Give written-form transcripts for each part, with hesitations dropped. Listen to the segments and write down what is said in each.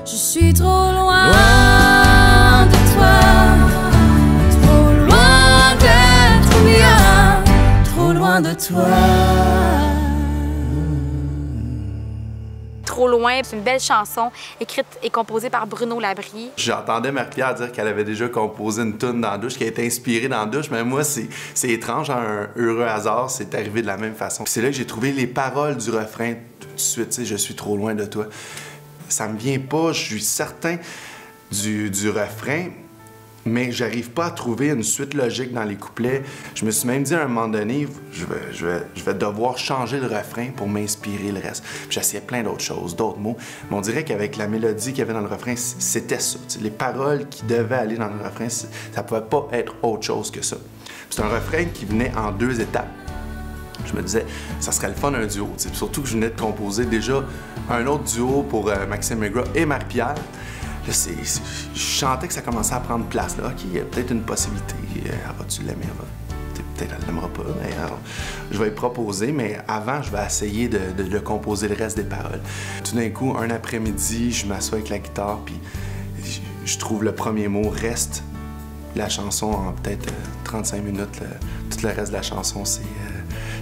Je suis trop loin de toi, trop loin d'être bien, trop loin de toi. Trop loin, c'est une belle chanson écrite et composée par Bruno Labrie. J'entendais Marie-Pierre dire qu'elle avait déjà composé une tune dans la douche, qu'elle était inspirée dans la douche, mais moi, c'est étrange, un heureux hasard, c'est arrivé de la même façon. C'est là que j'ai trouvé les paroles du refrain tout de suite, tu sais, je suis trop loin de toi. Ça me vient pas, je suis certain du refrain, mais j'arrive pas à trouver une suite logique dans les couplets. Je me suis même dit à un moment donné, je vais devoir changer le refrain pour m'inspirer le reste. J'essayais plein d'autres choses, d'autres mots, mais on dirait qu'avec la mélodie qu'il y avait dans le refrain, c'était ça. Les paroles qui devaient aller dans le refrain, ça pouvait pas être autre chose que ça. C'est un refrain qui venait en 2 étapes. Je me disais, ça serait le fun un duo. Surtout que je venais de composer déjà un autre duo pour Maxime McGraw et Marie-Pierre. Là, je sentais que ça commençait à prendre place. Là. OK, il y a peut-être une possibilité. Va-tu l'aimer? Peut-être elle ne l'aimera pas. Mais, alors, je vais lui proposer, mais avant, je vais essayer de composer le reste des paroles. Tout d'un coup, un après-midi, je m'assois avec la guitare, puis je trouve le premier mot « reste ». La chanson, en peut-être 35 minutes, tout le reste de la chanson,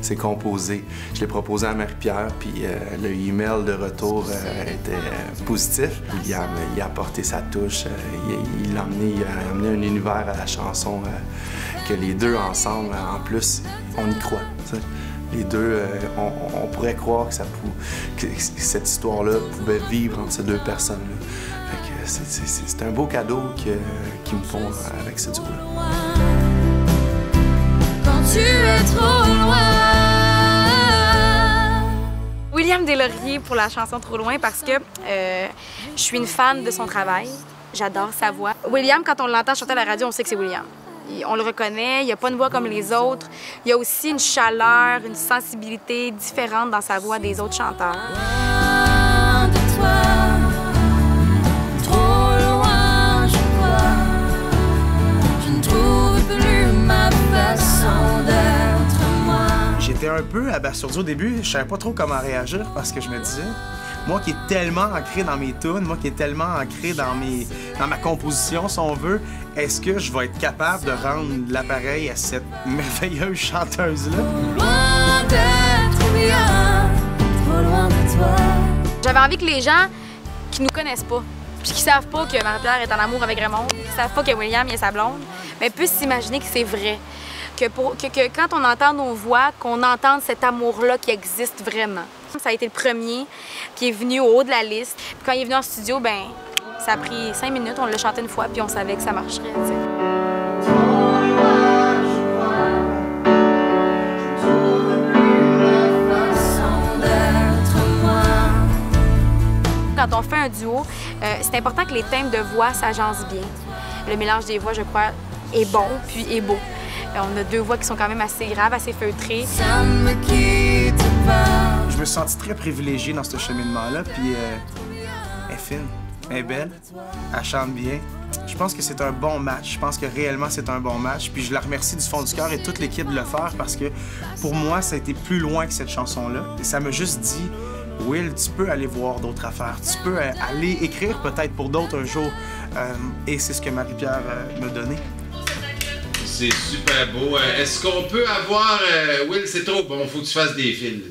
c'est composé. Je l'ai proposé à Marie-Pierre, puis le email de retour était positif. William, il a apporté sa touche, il a amené un univers à la chanson que les deux ensemble, en plus, on y croit. T'sais. Les deux, on pourrait croire que cette histoire-là pouvait vivre entre ces deux personnes-là. C'est un beau cadeau qu'ils me font avec ce duo-là. Quand tu es trop loin. William Deslauriers pour la chanson Trop loin parce que je suis une fan de son travail. J'adore sa voix. William, quand on l'entend chanter à la radio, on sait que c'est William. On le reconnaît, il n'a pas une voix comme les autres. Il y a aussi une chaleur, une sensibilité différente dans sa voix des autres chanteurs. Loin de toi. J'étais un peu abasourdi au début, je savais pas trop comment réagir parce que je me disais, moi qui est tellement ancré dans mes tunes, moi qui est tellement ancré dans ma composition, si on veut, est-ce que je vais être capable de rendre l'appareil à cette merveilleuse chanteuse-là? Loin d'être bien, trop loin de toi. J'avais envie que les gens qui nous connaissent pas, puis qui savent pas que Marie-Pierre est en amour avec Raymond, qui savent pas que William est sa blonde, mais puissent s'imaginer que c'est vrai. Que quand on entend nos voix, qu'on entende cet amour-là qui existe vraiment. Ça a été le premier qui est venu au haut de la liste. Puis quand il est venu en studio, ben ça a pris 5 minutes, on l'a chanté une fois, puis on savait que ça marcherait. T'sais. Quand on fait un duo, c'est important que les thèmes de voix s'agencent bien. Le mélange des voix, je crois, est bon, puis est beau. On a 2 voix qui sont quand même assez graves, assez feutrées. Ça me quitte pas. Je me suis senti très privilégié dans ce cheminement-là, puis elle est fine, elle est belle, elle chante bien. Je pense que c'est un bon match, je pense que réellement c'est un bon match, puis je la remercie du fond du cœur et toute l'équipe de le faire parce que pour moi, ça a été plus loin que cette chanson-là. Et ça m'a juste dit, Will, tu peux aller voir d'autres affaires, tu peux aller écrire peut-être pour d'autres un jour. Et c'est ce que Marie-Pierre m'a donné. C'est super beau. Est-ce qu'on peut avoir... Will, c'est trop bon, faut que tu fasses des fils.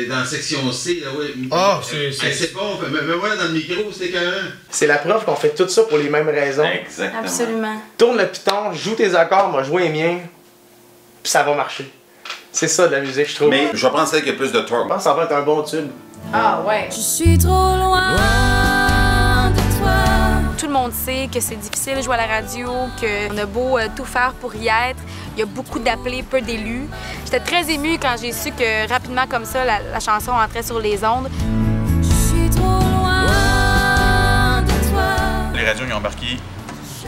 Dans la section C, là, Will. Ah, c'est bon, mais voilà dans le micro, c'est quand même... C'est la preuve qu'on fait tout ça pour les mêmes raisons. Exactement. Absolument. Tourne le piton, joue tes accords, moi joue les miens, puis ça va marcher. C'est ça de la musique, je trouve. Mais je vais prendre celle qui a plus de torque. Je pense que ça va être un bon tube. Ah ouais. Je suis trop loin de toi. Tout le monde sait que c'est difficile de jouer à la radio, qu'on a beau tout faire pour y être. Il y a beaucoup d'appelés, peu d'élus. J'étais très émue quand j'ai su que rapidement comme ça, la chanson entrait sur les ondes. Je suis trop loin de toi. Les radios ils ont embarqué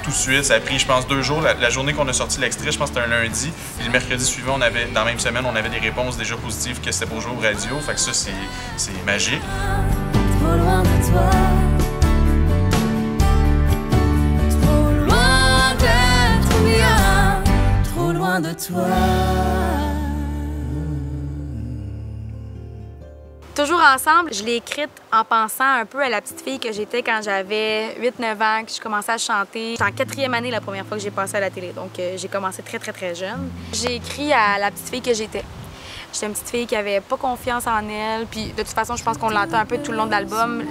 tout de suite. Ça a pris, je pense, 2 jours. La journée qu'on a sorti l'extrait, je pense que c'était un lundi. Puis le mercredi suivant, dans la même semaine, on avait des réponses déjà positives que c'était pour jouer aux radio. Fait que ça, c'est magique. Trop loin de toi. Trop loin d'être bien. Trop loin de toi. Toujours Toujours ensemble, je l'ai écrite en pensant un peu à la petite fille que j'étais quand j'avais 8-9 ans, que je commençais à chanter. J'étais en 4e année la première fois que j'ai passé à la télé, donc j'ai commencé très jeune. J'ai écrit à la petite fille que j'étais. J'étais une petite fille qui avait pas confiance en elle, puis de toute façon, je pense qu'on l'entend un peu tout le long de l'album,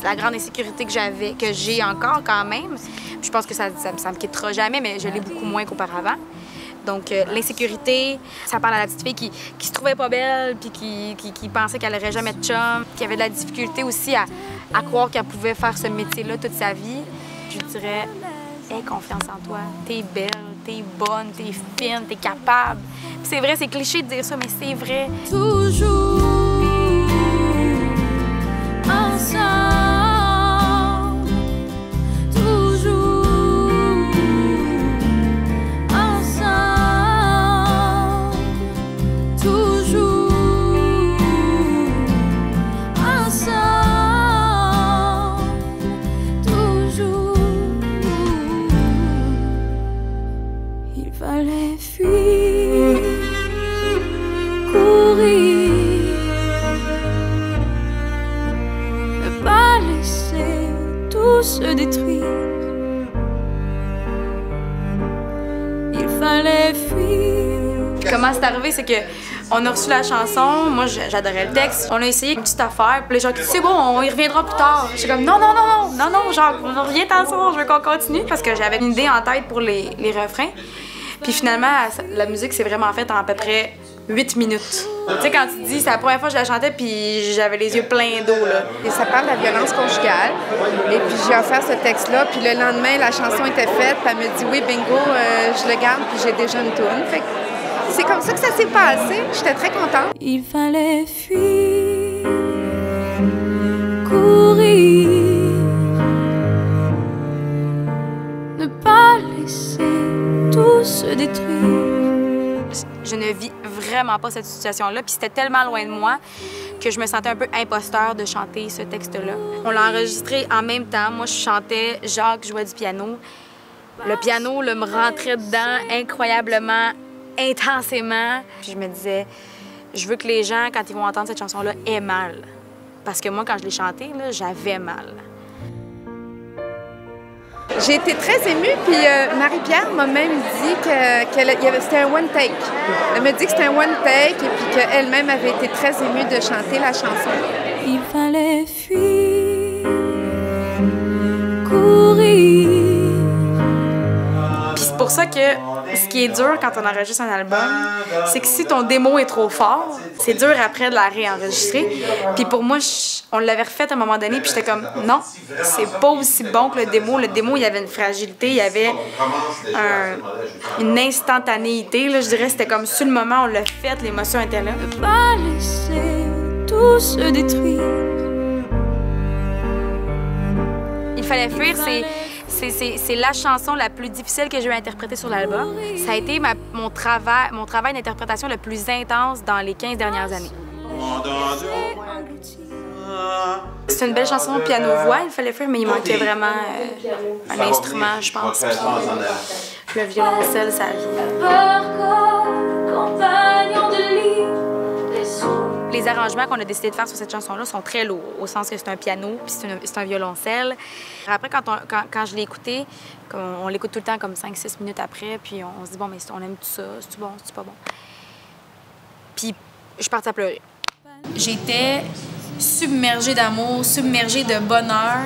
la grande insécurité que j'ai encore quand même. Puis je pense que ça me quittera jamais, mais je l'ai beaucoup moins qu'auparavant. Donc, l'insécurité, ça parle à la petite fille qui se trouvait pas belle, puis qui pensait qu'elle aurait jamais de chum, qui avait de la difficulté aussi à croire qu'elle pouvait faire ce métier-là toute sa vie. Je dirais, aie confiance en toi. T'es belle, t'es bonne, t'es fine, t'es capable. Puis c'est vrai, c'est cliché de dire ça, mais c'est vrai. Toujours ensemble, toujours ensemble, toujours ensemble, toujours. Il fallait fuir, courir, ne pas laisser tout se détruire. Il fallait fuir. Comment c'est arrivé, c'est que on a reçu la chanson, moi j'adorais le texte, on a essayé une petite affaire, puis les gens qui disent c'est bon, on y reviendra plus tard. J'étais comme non, genre on revient tant soir, je veux qu'on continue parce que j'avais une idée en tête pour les refrains. Puis finalement, la musique s'est vraiment faite en à peu près 8 minutes. Tu sais, quand tu dis, c'est la première fois que je la chantais, puis j'avais les yeux pleins d'eau, là. Et ça parle de la violence conjugale. Et puis j'ai offert ce texte-là, puis le lendemain, la chanson était faite, puis elle me dit oui, bingo, je le garde, puis j'ai déjà une toune. Fait que c'est comme ça que ça s'est passé. J'étais très contente. Il fallait fuir, courir, ne pas laisser tout se détruire. Je ne vis vraiment pas cette situation-là, puis c'était tellement loin de moi que je me sentais un peu imposteur de chanter ce texte-là. On l'a enregistré en même temps. Moi, je chantais, Jacques jouait du piano. Le piano me rentrait dedans incroyablement, intensément. Puis je me disais, je veux que les gens, quand ils vont entendre cette chanson-là, aient mal. Parce que moi, quand je l'ai chantée, là, j'avais mal. J'ai été très émue, puis Marie-Pierre m'a même dit que c'était un one take. Elle m'a dit que c'était un one take, et puis qu'elle-même avait été très émue de chanter la chanson. Il fallait fuir, courir. Puis c'est pour ça que ce qui est dur quand on enregistre un album, c'est que si ton démo est trop fort, c'est dur après de la réenregistrer. Puis pour moi, on l'avait refait à un moment donné, puis j'étais comme, non, c'est pas aussi bon que le démo. Le démo, il y avait une fragilité, il y avait une instantanéité, là, je dirais, c'était comme sur le moment, on l'a fait, l'émotion était là. Ne pas laisser tout se détruire. Il fallait fuir, c'est la chanson la plus difficile que j'ai eu à interpréter sur l'album. Ça a été mon travail d'interprétation le plus intense dans les 15 dernières années. C'est une belle chanson piano-voix, il fallait fuir, mais il manquait vraiment un instrument, je pense. Puis le violoncelle, ça vient. Compagnon de lit, Les arrangements qu'on a décidé de faire sur cette chanson-là sont très lourds, au sens que c'est un piano puis c'est un violoncelle. Après, quand je l'ai écouté, on l'écoute tout le temps comme 5-6 minutes après, puis on se dit, bon, mais on aime tout ça, c'est-tu bon, c'est-tu pas bon? Puis je suis partie à pleurer. J'étais submergée d'amour, submergée de bonheur.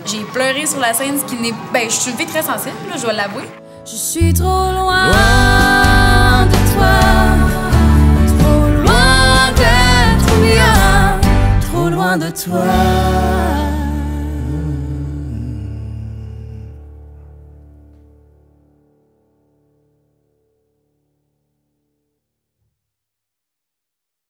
J'ai pleuré sur la scène, ce qui n'est... Ben, je suis une fille très sensible, là, je dois l'avouer. je suis trop loin de toi, trop loin d'être bien, trop loin de toi.